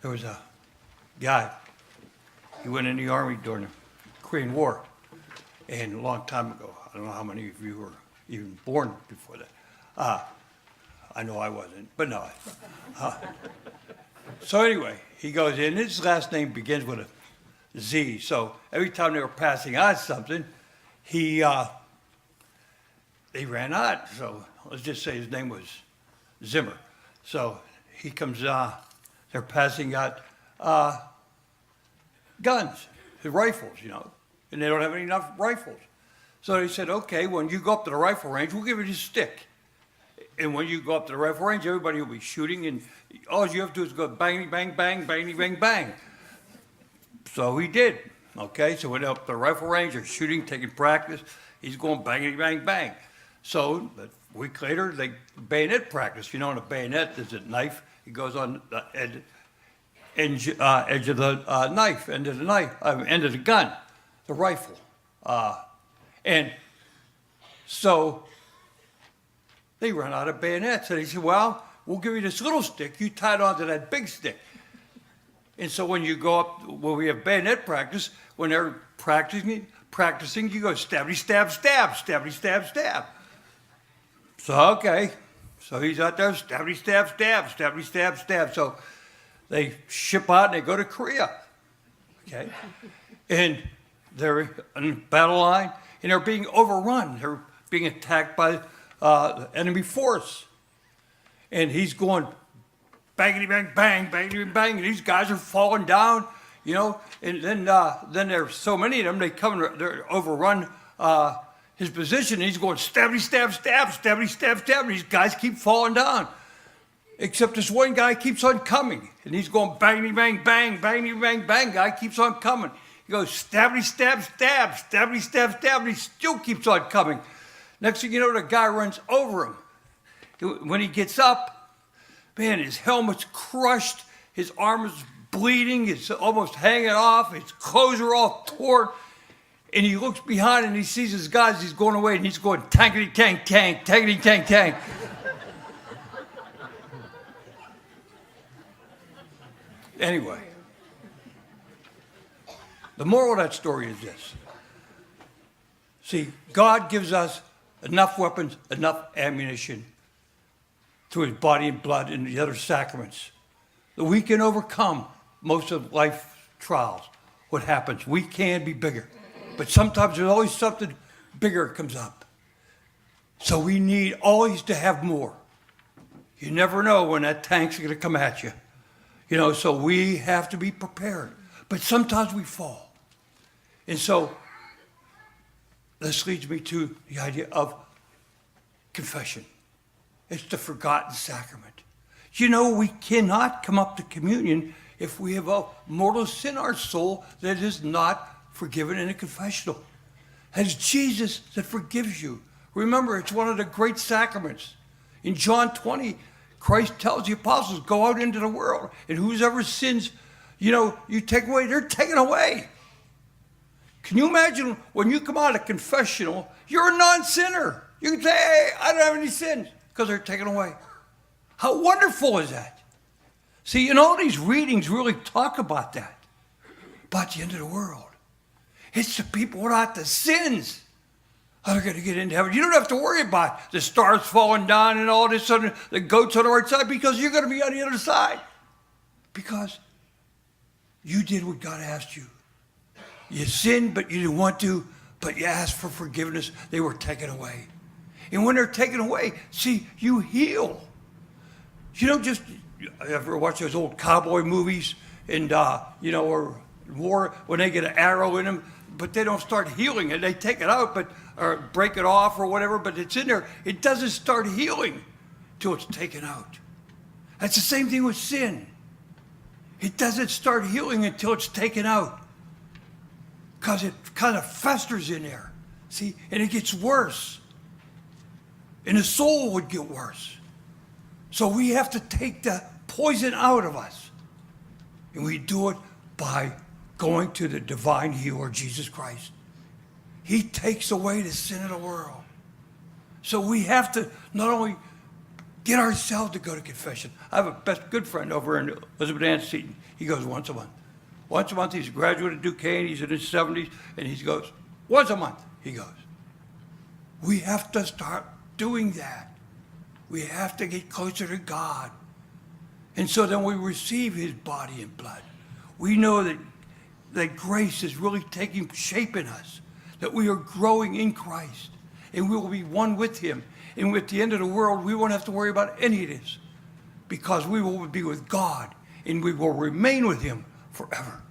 There was a guy, he went in the army during the Korean War, and a long time ago. I don't know how many of you were even born before that. I know I wasn't, but no. So anyway, he goes in, his last name begins with a Z, so every time they were passing out something, they ran out, so let's just say his name was Zimmer. So he comes, they're passing out guns, rifles, and they don't have enough rifles. So they said, okay, when you go up to the rifle range, we'll give you this stick. And when you go up to the rifle range, everybody will be shooting, and all you have to do is go bang, bang, bang, bang, bang, bang. So he did, okay? So went up to the rifle range, they're shooting, taking practice. He's going bang, bang, bang. So a week later, they bayonet practice. In a bayonet, there's a knife. It goes on the edge of the knife, end of the gun, the rifle. And so they run out of bayonets. And he said, well, we'll give you this little stick. You tie it onto that big stick. And so when you go up, where we have bayonet practice, when they're practicing, you go stabby, stab, stab, stabby, stab, stab. So, okay. So he's out there, stabby, stab, stab, stabby, stab, stab. So they ship out and they go to Korea. Okay? And they're in the battle line, and they're being overrun. They're being attacked by the enemy force. And he's going bangity bang bang, bangity bang, and these guys are falling down, and then there's so many of them, they're overrun his position, and he's going stabby, stab, stab, stabby, stab, stab, and these guys keep falling down. Except this one guy keeps on coming, and he's going bangity bang bang, bangity bang bang, guy keeps on coming. He goes stabby, stab, stab, stabby, stab, stab, and he still keeps on coming. Next thing you know, the guy runs over him. When he gets up, man, his helmet's crushed, his arm is bleeding, it's almost hanging off, his clothes are all torn, and he looks behind and he sees his guys, he's going away, and he's going tankety tank tank, tankety tank tank. Anyway, the moral of that story is this. See, God gives us enough weapons, enough ammunition through his body and blood and the other sacraments, that we can overcome most of life's trials. What happens? We can be bigger. But sometimes there's always something bigger comes up. So we need always to have more. You never know when that tank's going to come at you. So we have to be prepared. But sometimes we fall. And so this leads me to the idea of confession. It's the forgotten sacrament. We cannot come up to communion if we have a mortal sin in our soul that is not forgiven in a confessional. It's Jesus that forgives you. Remember, it's one of the great sacraments. In John 20, Christ tells the apostles, go out into the world, and whoever sins, you take away, they're taken away. Can you imagine when you come out of confessional, you're a non-sinner. You can say, hey, I don't have any sins, because they're taken away. How wonderful is that? See, all these readings really talk about that, about the end of the world. It's the people without the sins that are going to get into heaven. You don't have to worry about the stars falling down and all this, and the goats on the right side, because you're going to be on the other side. Because you did what God asked you. You sinned, but you didn't want to, but you asked for forgiveness. They were taken away. And when they're taken away, see, you heal. You don't just, ever watch those old cowboy movies and, or war, when they get an arrow in them, but they don't start healing it. They take it out, or break it off or whatever, but it's in there. It doesn't start healing till it's taken out. That's the same thing with sin. It doesn't start healing until it's taken out, because it kind of festers in there, see, and it gets worse. And the soul would get worse. So we have to take the poison out of us. And we do it by going to the divine healer, Jesus Christ. He takes away the sin of the world. So we have to not only Get ourselves to go to confession. I have a good friend over in Elizabeth Ann Seton. He goes once a month. Once a month, he's a graduate of Duquesne. He's in his 70s, and he goes, once a month, he goes. We have to start doing that. We have to get closer to God. And so then we receive his body and blood. We know that grace is really taking shape in us, that we are growing in Christ, and we will be one with him. And at the end of the world, we won't have to worry about any of this, because we will be with God, and we will remain with him forever.